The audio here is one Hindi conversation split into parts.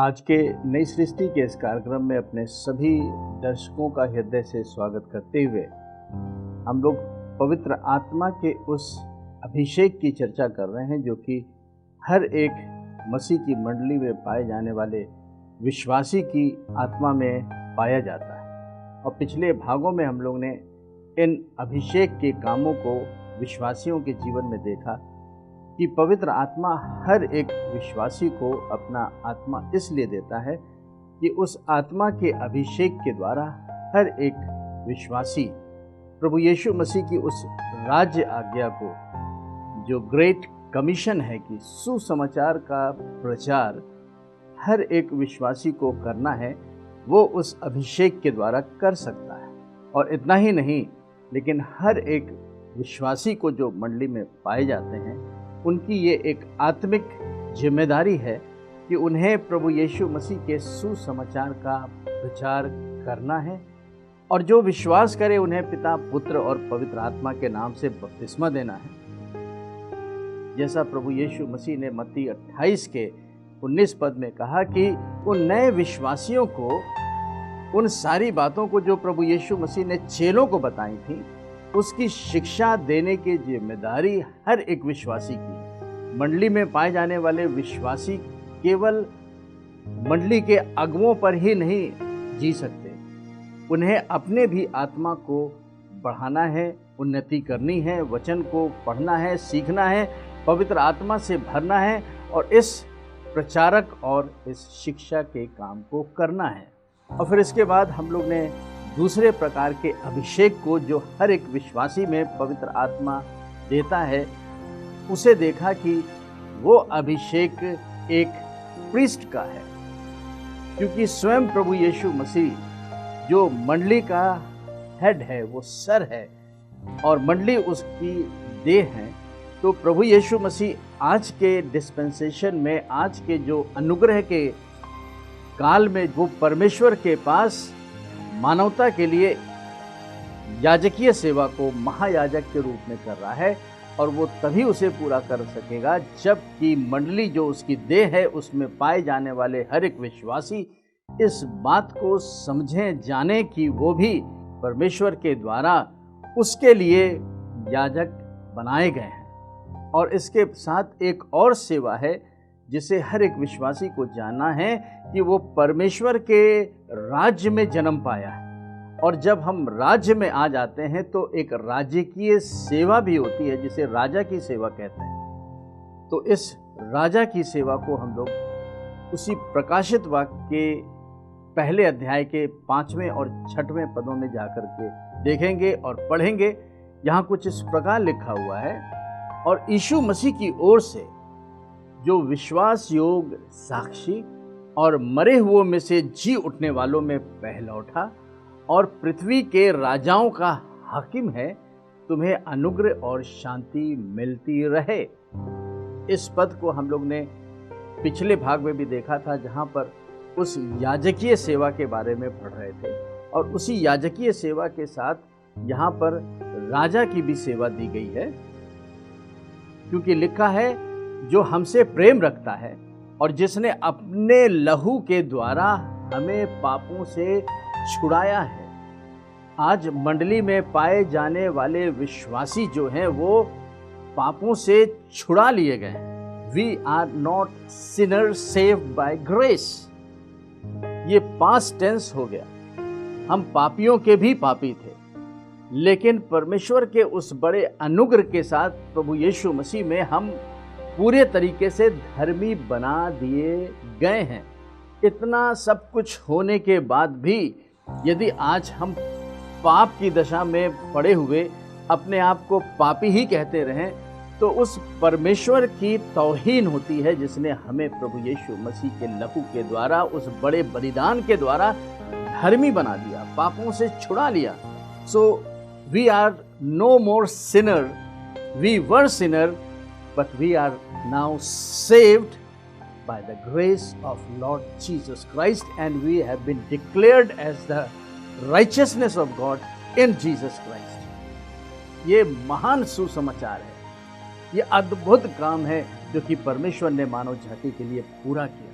आज के नई सृष्टि के इस कार्यक्रम में अपने सभी दर्शकों का हृदय से स्वागत करते हुए हम लोग पवित्र आत्मा के उस अभिषेक की चर्चा कर रहे हैं जो कि हर एक मसीह की मंडली में पाए जाने वाले विश्वासी की आत्मा में पाया जाता है। और पिछले भागों में हम लोग ने इन अभिषेक के कामों को विश्वासियों के जीवन में देखा कि पवित्र आत्मा हर एक विश्वासी को अपना आत्मा इसलिए देता है कि उस आत्मा के अभिषेक के द्वारा हर एक विश्वासी प्रभु यीशु मसीह की उस राज्य आज्ञा को, जो ग्रेट कमीशन है कि सुसमाचार का प्रचार हर एक विश्वासी को करना है, वो उस अभिषेक के द्वारा कर सकता है। और इतना ही नहीं, लेकिन हर एक विश्वासी को जो मंडली में पाए जाते हैं उनकी ये एक आत्मिक जिम्मेदारी है कि उन्हें प्रभु यीशु मसीह के सुसमाचार का प्रचार करना है। और जो विश्वास करे उन्हें पिता, पुत्र और पवित्र आत्मा के नाम से बपतिस्मा देना है। जैसा प्रभु यीशु मसीह ने मत्ती 28 के 19 पद में कहा कि उन नए विश्वासियों को उन सारी बातों को जो प्रभु यीशु मसीह ने चेलों को बताई थी, उसकी शिक्षा देने की जिम्मेदारी हर एक विश्वासी की है। मंडली में पाए जाने वाले विश्वासी केवल मंडली के अगुवों पर ही नहीं जी सकते, उन्हें अपने भी आत्मा को बढ़ाना है, उन्नति करनी है, वचन को पढ़ना है, सीखना है, पवित्र आत्मा से भरना है और इस प्रचारक और इस शिक्षा के काम को करना है। और फिर इसके बाद हम लोग ने दूसरे प्रकार के अभिषेक को जो हर एक विश्वासी में पवित्र आत्मा देता है, उसे देखा कि वो अभिषेक एक प्रीस्ट का है, क्योंकि स्वयं प्रभु यीशु मसीह जो मंडली का हेड है, वो सर है और मंडली उसकी देह है। तो प्रभु यीशु मसीह आज के डिस्पेंसेशन में, आज के जो अनुग्रह के काल में, वो परमेश्वर के पास मानवता के लिए याजकीय सेवा को महायाजक के रूप में कर रहा है। और वो तभी उसे पूरा कर सकेगा जबकि मंडली जो उसकी देह है उसमें पाए जाने वाले हर एक विश्वासी इस बात को समझें, जाने कि वो भी परमेश्वर के द्वारा उसके लिए याजक बनाए गए हैं। और इसके साथ एक और सेवा है जिसे हर एक विश्वासी को जानना है कि वो परमेश्वर के राज्य में जन्म पाया है। और जब हम राज्य में आ जाते हैं तो एक राजकीय सेवा भी होती है जिसे राजा की सेवा कहते हैं। तो इस राजा की सेवा को हम लोग उसी प्रकाशित वाक्य के पहले अध्याय के 5वें और 6वें पदों में जाकर के देखेंगे और पढ़ेंगे। यहाँ कुछ इस प्रकार लिखा हुआ है, और यीशु मसीह की ओर से जो विश्वास योग साक्षी और मरे हुओं में से जी उठने वालों में पहलौठा और पृथ्वी के राजाओं का हाकिम है, तुम्हें अनुग्रह और शांति मिलती रहे। इस पद को हम लोग ने पिछले भाग में भी देखा था, जहाँ पर उस याजकीय सेवा के बारे में पढ़ रहे थे। और उसी याजकीय सेवा के साथ यहाँ पर राजा की भी सेवा दी गई है, क्योंकि लिखा है जो हमसे प्रेम रखता है और जिसने अपने लहू के द्वारा हमें पापों से छुड़ाया है। आज मंडली में पाए जाने वाले विश्वासी जो हैं वो पापों से छुड़ा लिए गए हैं। We are not sinners saved by grace. ये पास्ट टेंस हो गया। हम पापियों के भी पापी थे, लेकिन परमेश्वर के उस बड़े अनुग्रह के साथ प्रभु यीशु मसीह में हम पूरे तरीके से धर्मी बना दिए गए हैं। इतना सब कुछ होने के बाद भी यदि आज हम पाप की दशा में पड़े हुए अपने आप को पापी ही कहते रहें, तो उस परमेश्वर की तौहीन होती है जिसने हमें प्रभु यीशु मसीह के लहू के द्वारा, उस बड़े बलिदान के द्वारा धर्मी बना दिया, पापों से छुड़ा लिया। So we are no more sinner, we were sinner, but we are now saved by the grace of Lord Jesus Christ, and we have been declared as the righteousness of God in Jesus Christ। ये महान सुसमाचार है, ये अद्भुत काम है जो कि परमेश्वर ने मानव जाति के लिए पूरा किया।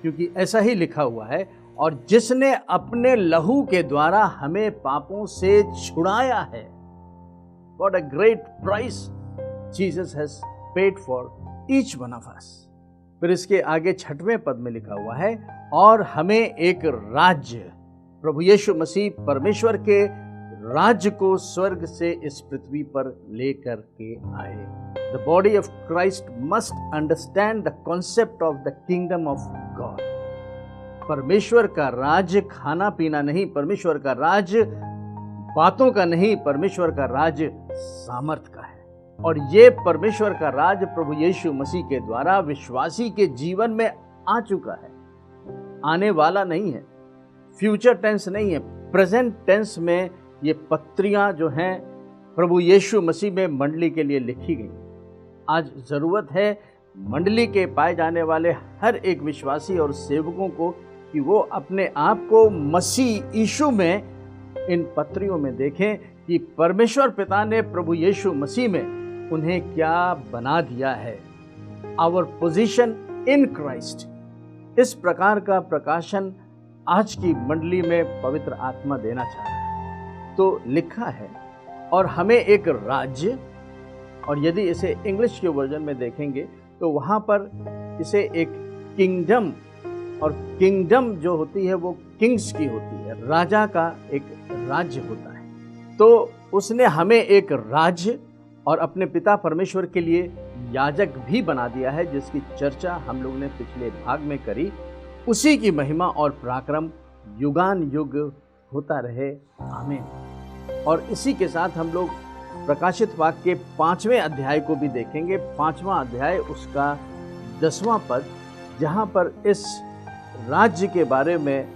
क्योंकि ऐसा ही लिखा हुआ है, और जिसने अपने लहू के द्वारा हमें पापों से छुड़ाया है। What a great price Jesus has paid for each one of us. फिर इसके आगे 6वें पद में लिखा हुआ है, और हमें एक राज्य, प्रभु यीशु मसीह परमेश्वर के राज्य को स्वर्ग से इस पृथ्वी पर लेकर के आए। The body of Christ must understand the concept of the kingdom of God. परमेश्वर का राज्य खाना पीना नहीं, परमेश्वर का राज्य बातों का नहीं, परमेश्वर का राज्य सामर्थ का है। और ये परमेश्वर का राज्य प्रभु यीशु मसीह के द्वारा विश्वासी के जीवन में आ चुका है, आने वाला नहीं है, फ्यूचर टेंस नहीं है, प्रेजेंट टेंस में ये पत्रियां जो हैं प्रभु यीशु मसीह में मंडली के लिए लिखी गई। आज ज़रूरत है मंडली के पाए जाने वाले हर एक विश्वासी और सेवकों को कि वो अपने आप को मसीह यीशु में इन पत्रियों में देखें कि परमेश्वर पिता ने प्रभु यीशु मसीह में उन्हें क्या बना दिया है। आवर पोजीशन इन क्राइस्ट, इस प्रकार का प्रकाशन आज की मंडली में पवित्र आत्मा देना चाह रहा है। तो लिखा है, और हमें एक राज्य, और यदि इसे इंग्लिश के वर्जन में देखेंगे तो वहाँ पर इसे एक किंगडम, और किंगडम जो होती है वो किंग्स की होती है, राजा का एक राज्य होता है। तो उसने हमें एक राज्य और अपने पिता परमेश्वर के लिए याजक भी बना दिया है, जिसकी चर्चा हम लोग ने पिछले भाग में करी। उसी की महिमा और पराक्रम युगान युग होता रहे, आमीन। और इसी के साथ हम लोग प्रकाशित वाक्य के 5वें अध्याय को भी देखेंगे। 5वां अध्याय उसका 10वां पद, जहाँ पर इस राज्य के बारे में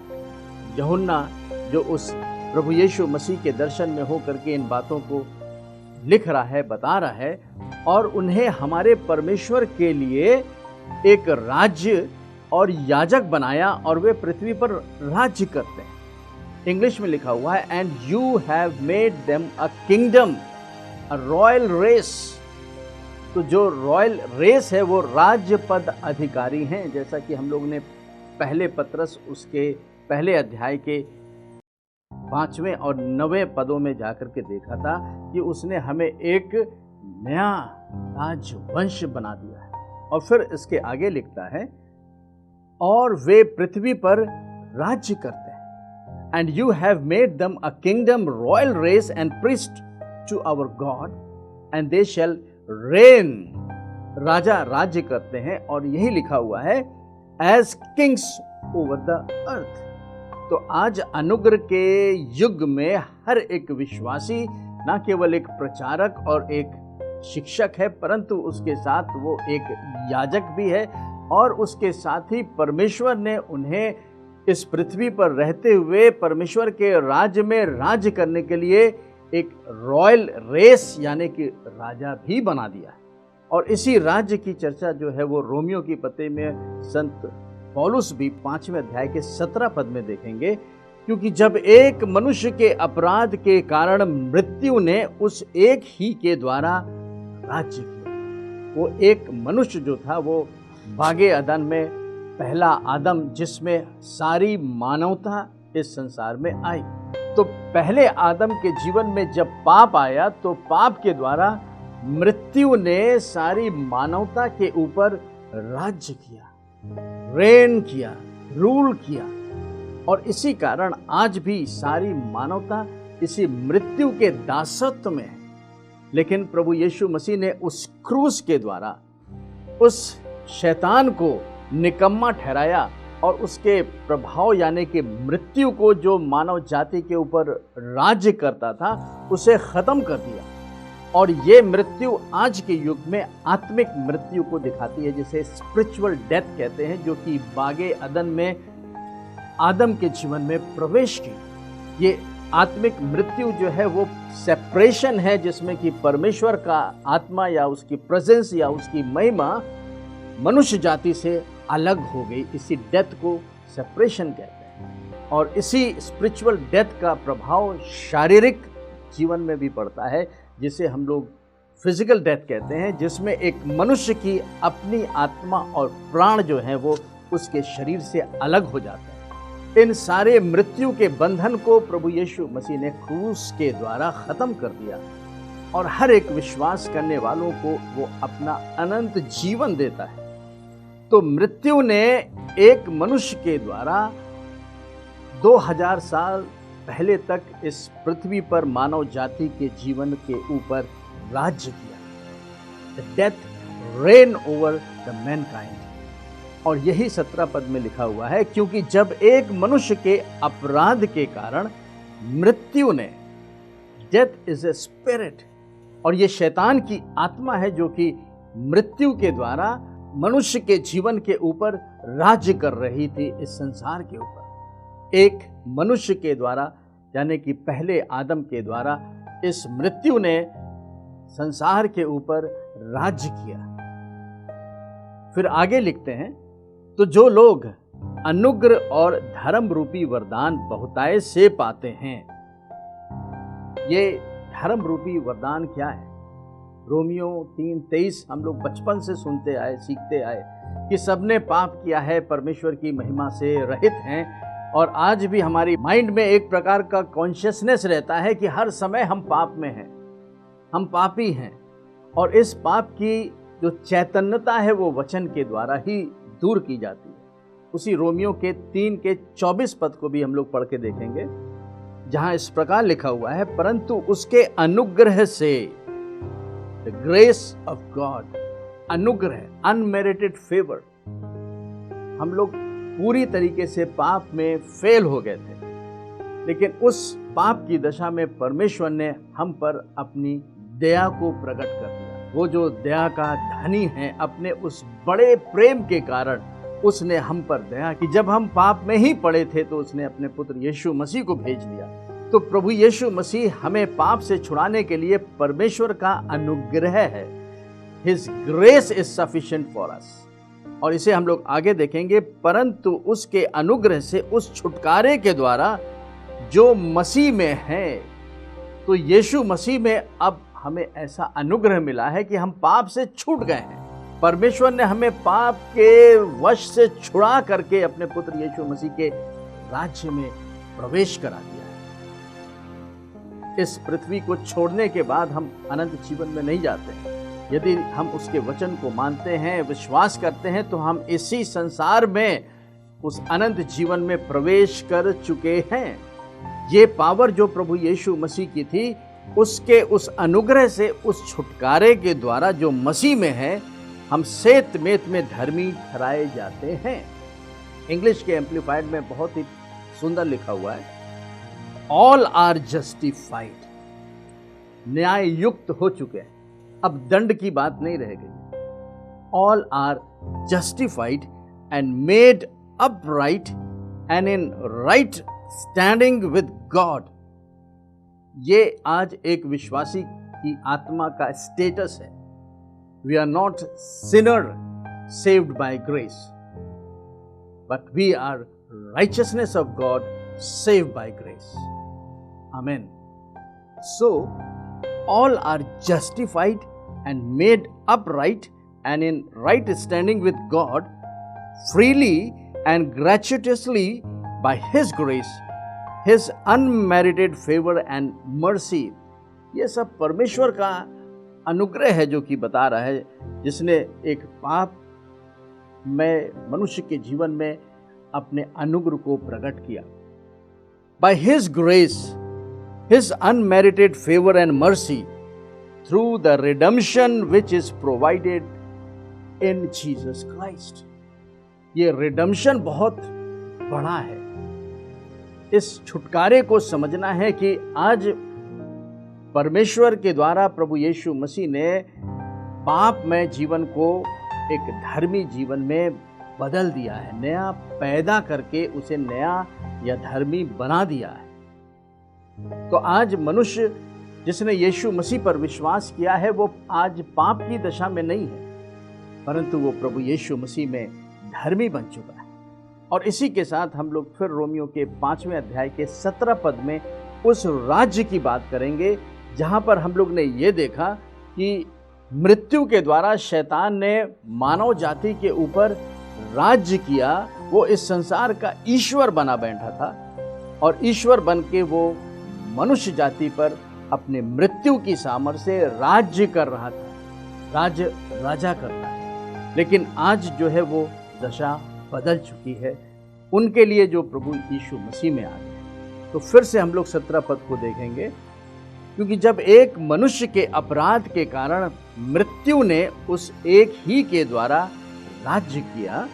यूहन्ना जो उस प्रभु यीशु मसीह के दर्शन में हो करके इन बातों को लिख रहा है, बता रहा है, और उन्हें हमारे परमेश्वर के लिए एक राज्य और याजक बनाया, और वे पृथ्वी पर राज्य करते हैं। इंग्लिश में लिखा हुआ है, and you have made them a kingdom, a royal race. तो जो रॉयल रेस है वो राज्य पद अधिकारी हैं, जैसा कि हम लोग ने पहले पत्रस उसके पहले अध्याय के 5वें और 9वें पदों में जाकर के देखा था कि उसने हमें एक नया राजवंश बना दिया है। और फिर इसके आगे लिखता है, और वे पृथ्वी पर राज्य करते हैं। And you have made them a kingdom, royal race and priest to our god, and they shall reign. राजा राज्य करते हैं, और यही लिखा हुआ है, as kings over the earth. तो आज अनुग्रह के युग में हर एक विश्वासी न केवल एक प्रचारक और एक शिक्षक है, परंतु उसके साथ वो एक याजक भी है, और उसके साथ ही परमेश्वर ने उन्हें इस पृथ्वी पर रहते हुए परमेश्वर के राज्य में राज्य करने के लिए एक रॉयल रेस यानी कि राजा भी बना दिया है। और इसी राज्य की चर्चा जो है वो रोमियो की पत्री में संत पौलुस भी 5वें अध्याय के 17 पद में देखेंगे, क्योंकि जब एक मनुष्य के अपराध के कारण मृत्यु ने उस एक ही के द्वारा राज्य किया। वो एक मनुष्य जो था वो बागे अदन में पहला आदम, जिसमें सारी मानवता इस संसार में आई। तो पहले आदम के जीवन में जब पाप आया तो पाप के द्वारा मृत्यु ने सारी मानवता के ऊपर राज्य किया, रेन किया, रूल किया। और इसी कारण आज भी सारी मानवता इसी मृत्यु के दासत्व में है। लेकिन प्रभु यीशु मसीह ने उस क्रूस के द्वारा उस शैतान को निकम्मा ठहराया और उसके प्रभाव यानी कि मृत्यु को, जो मानव जाति के ऊपर राज्य करता था, उसे खत्म कर दिया। और ये मृत्यु आज के युग में आत्मिक मृत्यु को दिखाती है, जिसे स्पिरिचुअल डेथ कहते हैं, जो कि बागे अदन में आदम के जीवन में प्रवेश की। ये आत्मिक मृत्यु जो है वो सेपरेशन है, जिसमें कि परमेश्वर का आत्मा या उसकी प्रेजेंस या उसकी महिमा मनुष्य जाति से अलग हो गई। इसी डेथ को सेपरेशन कहते हैं। और इसी स्पिरिचुअल डेथ का प्रभाव शारीरिक जीवन में भी पड़ता है, जिसे हम लोग फिजिकल डेथ कहते हैं, जिसमें एक मनुष्य की अपनी आत्मा और प्राण जो है वो उसके शरीर से अलग हो जाता है। इन सारे मृत्यु के बंधन को प्रभु यीशु मसीह ने क्रूस के द्वारा खत्म कर दिया और हर एक विश्वास करने वालों को वो अपना अनंत जीवन देता है। तो मृत्यु ने एक मनुष्य के द्वारा 2000 साल पहले तक इस पृथ्वी पर मानव जाति के जीवन के ऊपर राज्य किया। The death rain over the Mankind. और यही 17 पद में लिखा हुआ है, क्योंकि जब एक मनुष्य के अपराध के कारण मृत्यु ने, डेथ इज ए स्पिरिट, और ये शैतान की आत्मा है जो कि मृत्यु के द्वारा मनुष्य के जीवन के ऊपर राज्य कर रही थी, इस संसार के ऊपर। एक मनुष्य के द्वारा, यानी कि पहले आदम के द्वारा, इस मृत्यु ने संसार के ऊपर राज्य किया। फिर आगे लिखते हैं, तो जो लोग अनुग्रह और धर्म रूपी वरदान बहुतायत से पाते हैं। ये धर्म रूपी वरदान क्या है? रोमियो 3:23 हम लोग बचपन से सुनते आए, सीखते आए कि सबने पाप किया है, परमेश्वर की महिमा से रहित हैं। और आज भी हमारी माइंड में एक प्रकार का कॉन्शियसनेस रहता है कि हर समय हम पाप में हैं, हम पापी हैं। और इस पाप की जो चैतन्यता है वो वचन के द्वारा ही दूर की जाती है। उसी रोमियो के 3:24 पद को भी हम लोग पढ़ के देखेंगे, जहां इस प्रकार लिखा हुआ है, परंतु उसके अनुग्रह से, द ग्रेस ऑफ गॉड, अनुग्रह, अनमेरिटेड फेवर। हम लोग पूरी तरीके से पाप में फेल हो गए थे, लेकिन उस पाप की दशा में परमेश्वर ने हम पर अपनी दया को प्रकट कर दिया। वो जो दया का धनी है, अपने उस बड़े प्रेम के कारण उसने हम पर दया की। जब हम पाप में ही पड़े थे तो उसने अपने पुत्र यीशु मसीह को भेज दिया। तो प्रभु यीशु मसीह हमें पाप से छुड़ाने के लिए परमेश्वर का अनुग्रह है। His grace is sufficient for us। और इसे हम लोग आगे देखेंगे, परंतु उसके अनुग्रह से, उस छुटकारे के द्वारा जो मसीह में है। तो यीशु मसीह में अब हमें ऐसा अनुग्रह मिला है कि हम पाप से छूट गए हैं। परमेश्वर ने हमें पाप के वश से छुड़ा करके अपने पुत्र यीशु मसीह के राज्य में प्रवेश करा दिया है। इस पृथ्वी को छोड़ने के बाद हम अनंत जीवन में नहीं जाते हैं। यदि हम उसके वचन को मानते हैं, विश्वास करते हैं, तो हम इसी संसार में उस अनंत जीवन में प्रवेश कर चुके हैं। ये पावर जो प्रभु यीशु मसीह की थी, उसके उस अनुग्रह से, उस छुटकारे के द्वारा जो मसीह में है, हम सेत मेत में धर्मी ठहराए जाते हैं। इंग्लिश के एम्प्लीफाइड में बहुत ही सुंदर लिखा हुआ है, ऑल आर जस्टिफाइड, न्याय युक्त हो चुके हैं, अब दंड की बात नहीं रह गई। All are justified and made upright and in right standing with God. ये आज एक विश्वासी की आत्मा का स्टेटस है। We are not sinner saved by grace, but we are righteousness of God saved by grace. Amen. So all are justified and made upright and in right standing with God freely and gratuitously by His grace, His unmerited favor and mercy. ये सब परमेश्वर का अनुग्रह है जो कि बता रहा है, जिसने एक पाप में मनुष्य के जीवन में अपने अनुग्रह को प्रकट किया। By His grace, His unmerited favor and mercy through the redemption which is provided in Jesus Christ. ये redemption बहुत बड़ा है। इस छुटकारे को समझना है कि आज परमेश्वर के द्वारा प्रभु यीशु मसीह ने पाप में जीवन को एक धर्मी जीवन में बदल दिया है, नया पैदा करके उसे नया या धर्मी बना दिया है। तो आज मनुष्य जिसने यीशु मसीह पर विश्वास किया है, वो आज पाप की दशा में नहीं है, परंतु वो प्रभु यीशु मसीह में धर्मी बन चुका है। और इसी के साथ हम लोग फिर रोमियो के 5वें अध्याय के 17 पद में उस राज्य की बात करेंगे, जहां पर हम लोग ने ये देखा कि मृत्यु के द्वारा शैतान ने मानव जाति के ऊपर राज्य किया, वो इस संसार का ईश्वर बना बैठा था और ईश्वर बन के वो मनुष्य जाति पर अपने मृत्यु की सामर्थ्य से राज्य कर रहा था, राज्य राजा करता है। लेकिन आज जो है वो दशा बदल चुकी है उनके लिए जो प्रभु यीशु मसीह में आ गए। तो फिर से हम लोग 17 पद को देखेंगे, क्योंकि जब एक मनुष्य के अपराध के कारण मृत्यु ने उस एक ही के द्वारा राज्य किया,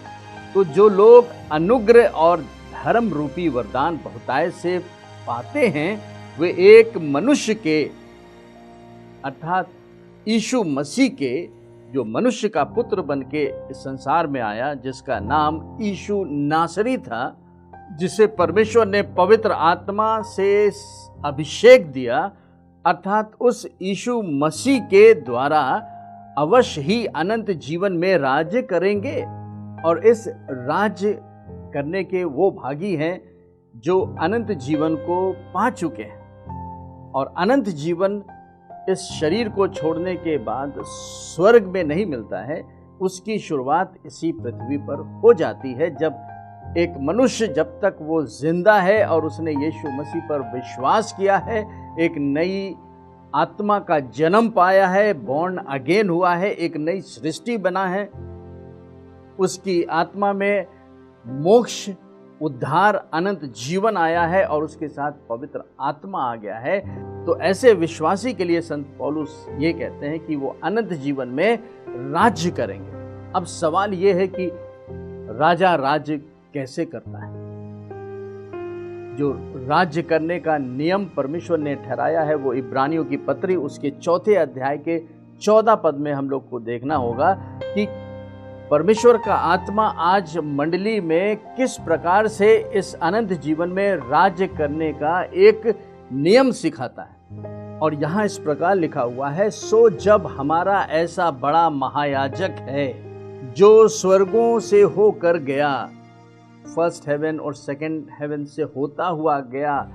तो जो लोग अनुग्रह और धर्म रूपी वरदान बहुतायत से पाते हैं वे एक मनुष्य के अर्थात यीशु मसीह के, जो मनुष्य का पुत्र बन के इस संसार में आया, जिसका नाम यीशु नासरी था, जिसे परमेश्वर ने पवित्र आत्मा से अभिषेक दिया, अर्थात उस यीशु मसीह के द्वारा अवश्य ही अनंत जीवन में राज्य करेंगे। और इस राज्य करने के वो भागी हैं जो अनंत जीवन को पा चुके हैं। और अनंत जीवन इस शरीर को छोड़ने के बाद स्वर्ग में नहीं मिलता है, उसकी शुरुआत इसी पृथ्वी पर हो जाती है, जब एक मनुष्य जब तक वो जिंदा है और उसने यीशु मसीह पर विश्वास किया है, एक नई आत्मा का जन्म पाया है, बॉर्न अगेन हुआ है, एक नई सृष्टि बना है, उसकी आत्मा में मोक्ष, उद्धार, अनंत जीवन आया है और उसके साथ पवित्र आत्मा आ गया है। तो ऐसे विश्वासी के लिए संत पौलुस ये कहते हैं कि वो अनंत जीवन में राज्य करेंगे। अब सवाल ये है कि राजा राज्य कैसे करता है? जो राज्य करने का नियम परमेश्वर ने ठहराया है वो इब्रानियों की पत्री उसके 4 अध्याय के 14 पद में हम लोग को देखना होगा कि परमेश्वर का आत्मा आज मंडली में किस प्रकार से इस अनंत जीवन में राज्य करने का एक नियम सिखाता है। और यहाँ इस प्रकार लिखा हुआ है, सो जब हमारा ऐसा बड़ा महायाजक है जो स्वर्गों से होकर गया, फर्स्ट हेवन और सेकंड हेवन से होता हुआ गया,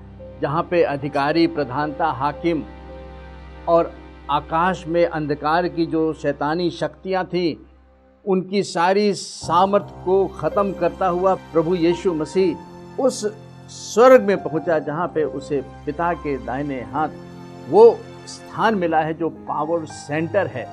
जहाँ पे अधिकारी, प्रधानता, हाकिम और आकाश में अंधकार की जो शैतानी शक्तियाँ थीं, उनकी सारी सामर्थ को ख़त्म करता हुआ प्रभु यीशु मसीह उस स्वर्ग में पहुंचा, जहाँ पे उसे पिता के दाहिने हाथ वो स्थान मिला है जो पावर सेंटर है,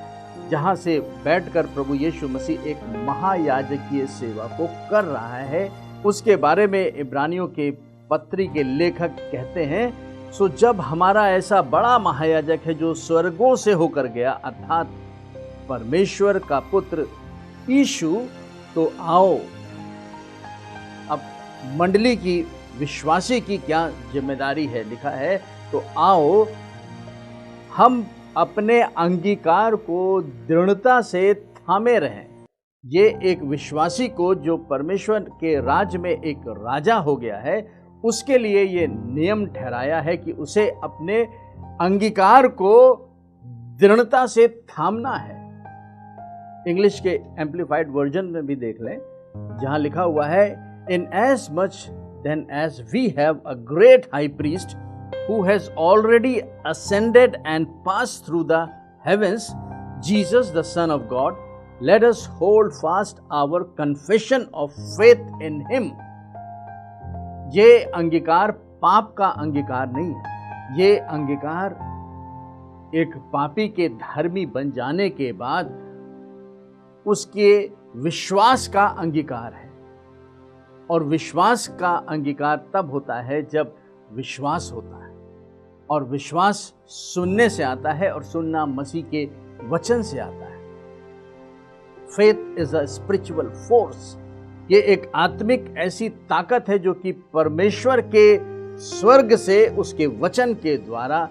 जहाँ से बैठकर प्रभु यीशु मसीह एक महायाजकीय सेवा को कर रहा है। उसके बारे में इब्रानियों के पत्री के लेखक कहते हैं, सो जब हमारा ऐसा बड़ा महायाजक है जो स्वर्गों से होकर गया, अर्थात परमेश्वर का पुत्र यीशु, तो आओ। अब मंडली की, विश्वासी की क्या जिम्मेदारी है? लिखा है, तो आओ हम अपने अंगीकार को दृढ़ता से थामे रहें। ये एक विश्वासी को जो परमेश्वर के राज्य में एक राजा हो गया है, उसके लिए ये नियम ठहराया है कि उसे अपने अंगीकार को दृढ़ता से थामना है। इंग्लिश के एम्प्लीफाइड वर्जन में भी देख लें, जहां लिखा हुआ है, inasmuch then as we have a great high priest who has already ascended and passed through the heavens, Jesus the Son of God, let us hold fast our confession of faith in him. ये अंगीकार पाप का अंगीकार नहीं है, ये अंगीकार एक पापी के धर्मी बन जाने के बाद उसके विश्वास का अंगीकार है। और विश्वास का अंगीकार तब होता है जब विश्वास होता है, और विश्वास सुनने से आता है और सुनना मसीह के वचन से आता है। Faith is a spiritual force, ये एक आत्मिक ऐसी ताकत है जो कि परमेश्वर के स्वर्ग से उसके वचन के द्वारा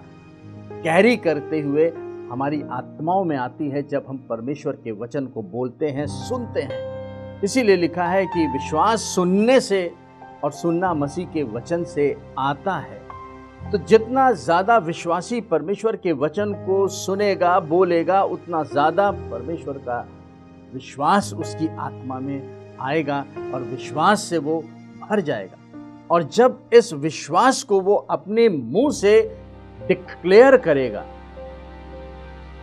कैरी करते हुए हमारी आत्माओं में आती है जब हम परमेश्वर के वचन को बोलते हैं, सुनते हैं। इसीलिए लिखा है कि विश्वास सुनने से और सुनना मसीह के वचन से आता है। तो जितना ज़्यादा विश्वासी परमेश्वर के वचन को सुनेगा, बोलेगा, उतना ज़्यादा परमेश्वर का विश्वास उसकी आत्मा में आएगा और विश्वास से वो भर जाएगा। और जब इस विश्वास को वो अपने मुंह से डिक्लेयर करेगा,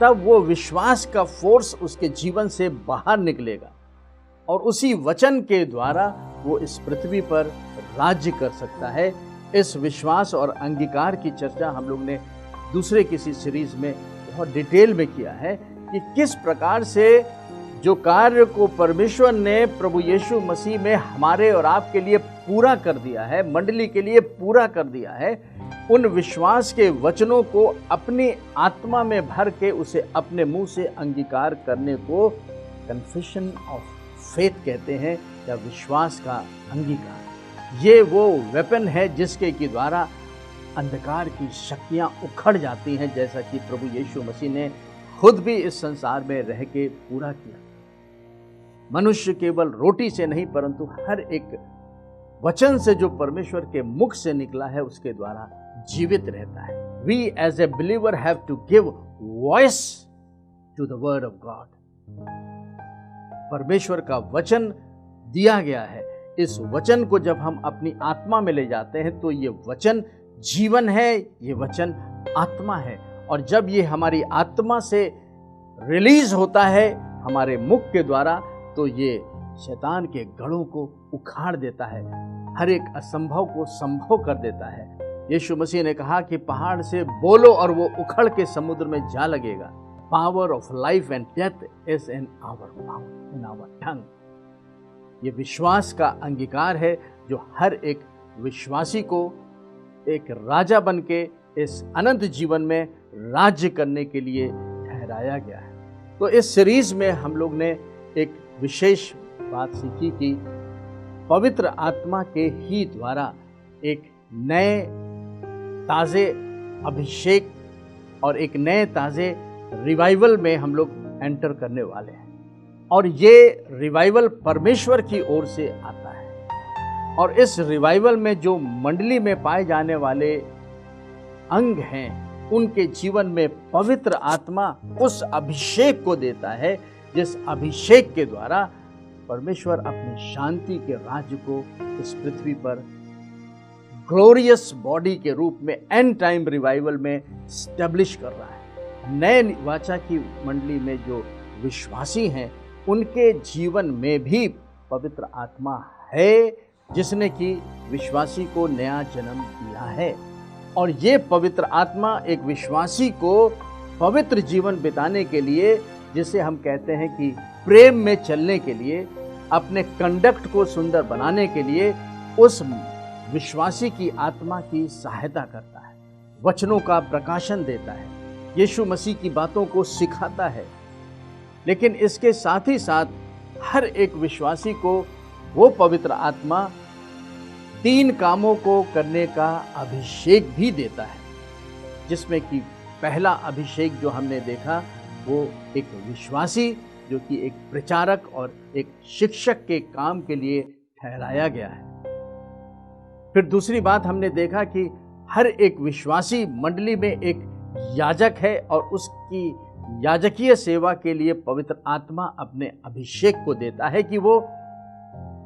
तब वो विश्वास का फोर्स उसके जीवन से बाहर निकलेगा और उसी वचन के द्वारा वो इस पृथ्वी पर राज्य कर सकता है। इस विश्वास और अंगीकार की चर्चा हम लोग ने दूसरे किसी सीरीज में बहुत डिटेल में किया है कि किस प्रकार से जो कार्य को परमेश्वर ने प्रभु यीशु मसीह में हमारे और आपके लिए पूरा कर दिया है, मंडली के लिए पूरा कर दिया है, उन विश्वास के वचनों को अपनी आत्मा में भर के उसे अपने मुंह से अंगीकार करने को कन्फेशन ऑफ फेथ कहते हैं, या विश्वास का अंगीकार। ये वो वेपन है जिसके के द्वारा अंधकार की शक्तियां उखड़ जाती हैं, जैसा कि प्रभु यीशु मसीह ने खुद भी इस संसार में रह के पूरा किया। मनुष्य केवल रोटी से नहीं परंतु हर एक वचन से जो परमेश्वर के मुख से निकला है उसके द्वारा जीवित रहता है। We as a believer have to give voice to the word of God. परमेश्वर का वचन दिया गया है। इस वचन को जब हम अपनी आत्मा में ले जाते हैं तो ये वचन जीवन है, ये वचन आत्मा है। और जब ये हमारी आत्मा से रिलीज होता है हमारे मुख के द्वारा, तो ये शैतान के गढ़ों को उखाड़ देता है, हर एक असंभव को संभव कर देता है। यीशु मसीह ने कहा कि पहाड़ से बोलो और वो उखड़ के समुद्र में जा लगेगा। Power of life and death is in our tongue. ये विश्वास का अंगीकार है जो हर एक विश्वासी को एक राजा बन के इस अनंत जीवन में राज्य करने के लिए ठहराया गया है। तो इस सीरीज में हम लोग ने एक विशेष बात सीखी कि पवित्र आत्मा के ही द्वारा एक नए ताज़े अभिषेक और एक नए ताज़े रिवाइवल में हम लोग एंटर करने वाले हैं। और ये रिवाइवल परमेश्वर की ओर से आता है। और इस रिवाइवल में जो मंडली में पाए जाने वाले अंग हैं, उनके जीवन में पवित्र आत्मा उस अभिषेक को देता है जिस अभिषेक के द्वारा परमेश्वर अपनी शांति के राज्य को इस पृथ्वी पर ग्लोरियस बॉडी के रूप में एंड टाइम रिवाइवल में स्टैब्लिश कर रहा है। नए वाचा की मंडली में जो विश्वासी हैं उनके जीवन में भी पवित्र आत्मा है जिसने कि विश्वासी को नया जन्म दिया है। और ये पवित्र आत्मा एक विश्वासी को पवित्र जीवन बिताने के लिए, जिसे हम कहते हैं कि प्रेम में चलने के लिए, अपने कंडक्ट को सुंदर बनाने के लिए उस विश्वासी की आत्मा की सहायता करता है, वचनों का प्रकाशन देता है, यीशु मसीह की बातों को सिखाता है। लेकिन इसके साथ ही साथ हर एक विश्वासी को वो पवित्र आत्मा 3 कामों को करने का अभिषेक भी देता है, जिसमें कि पहला अभिषेक जो हमने देखा वो एक विश्वासी जो कि एक प्रचारक और एक शिक्षक के काम के लिए ठहराया गया है। फिर दूसरी बात हमने देखा कि हर एक विश्वासी मंडली में एक याजक है और उसकी याजकीय सेवा के लिए पवित्र आत्मा अपने अभिषेक को देता है कि वो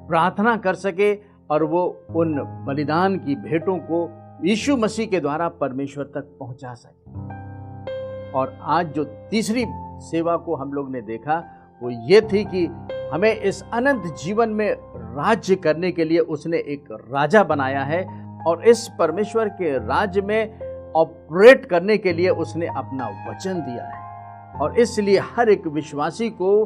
प्रार्थना कर सके और वो उन बलिदान की भेंटों को यीशु मसीह के द्वारा परमेश्वर तक पहुंचा सके। और आज जो तीसरी सेवा को हम लोग ने देखा वो ये थी कि हमें इस अनंत जीवन में राज्य करने के लिए उसने एक राजा बनाया है और इस परमेश्वर के राज्य में ऑपरेट करने के लिए उसने अपना वचन दिया है। और इसलिए हर एक विश्वासी को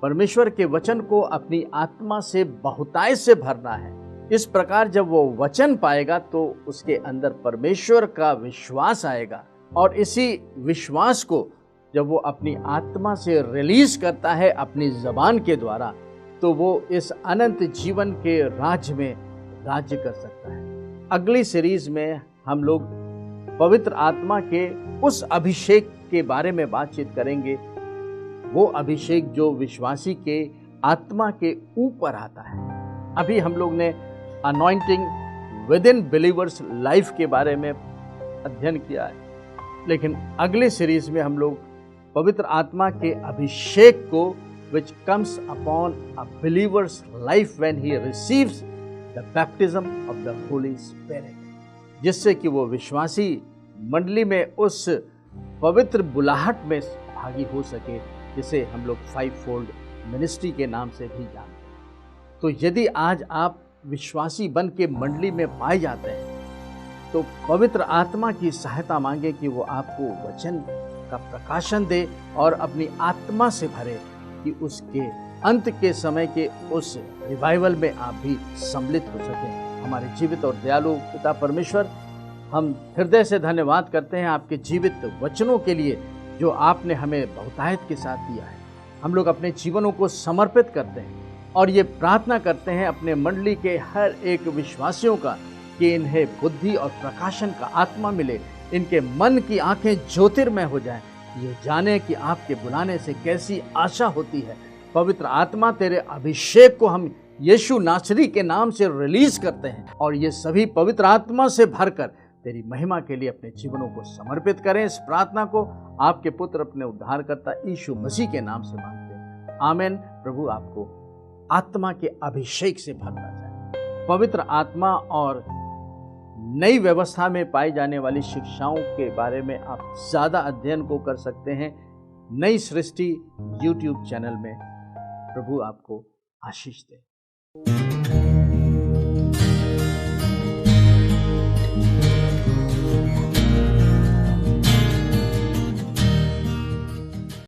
परमेश्वर के वचन को अपनी आत्मा से बहुतायत से भरना है। इस प्रकार जब वो वचन पाएगा तो उसके अंदर परमेश्वर का विश्वास आएगा और इसी विश्वास को जब वो अपनी आत्मा से रिलीज करता है अपनी ज़बान के द्वारा, तो वो इस अनंत जीवन के राज्य में राज्य कर सकता है। अगली सीरीज में हम लोग पवित्र आत्मा के उस अभिषेक के बारे में बातचीत करेंगे, वो अभिषेक जो विश्वासी के आत्मा के ऊपर आता है। अभी हम लोग ने anointing with in believers life के बारे में अध्ययन किया है, लेकिन अगले सीरीज में हम लोग पवित्र आत्मा के अभिषेक को which comes upon a believer's life when he receives the baptism of the Holy Spirit, जिससे कि वो विश्वासी मंडली में उस पवित्र बुलाहट में भागी हो सके, जिसे हम लोग 5-fold मिनिस्ट्री के नाम से भी जानते हैं। तो यदि आज आप विश्वासी बन के मंडली में पाए जाते हैं तो पवित्र आत्मा की सहायता मांगे कि वो आपको वचन का प्रकाशन दे और अपनी आत्मा से भरे कि उसके अंत के समय के उस रिवाइवल में आप भी सम्मिलित हो सकें। हमारे जीवित और दयालु पिता परमेश्वर, हम हृदय से धन्यवाद करते हैं आपके जीवित वचनों के लिए जो आपने हमें बहुतायत के साथ दिया है। हम लोग अपने जीवनों को समर्पित करते हैं और ये प्रार्थना करते हैं अपने मंडली के हर एक विश्वासियों का कि इन्हें बुद्धि और प्रकाशन का आत्मा मिले, इनके मन की आंखें ज्योतिर्मय हो जाएं, ये जाने कि आपके बुलाने से कैसी आशा होती है। पवित्र आत्मा, तेरे अभिषेक को हम यीशु नासरी के नाम से रिलीज करते हैं और ये सभी पवित्र आत्मा से भरकर तेरी महिमा के लिए अपने जीवनों को समर्पित करें। इस प्रार्थना को आपके पुत्र अपने उद्धारकर्ता यीशु मसीह के नाम से मांगते हैं, आमीन। प्रभु आपको आत्मा के अभिषेक से भरता जाए। पवित्र आत्मा और नई व्यवस्था में पाई जाने वाली शिक्षाओं के बारे में आप ज़्यादा अध्ययन को कर सकते हैं नई सृष्टि YouTube चैनल में। प्रभु आपको आशीष दे।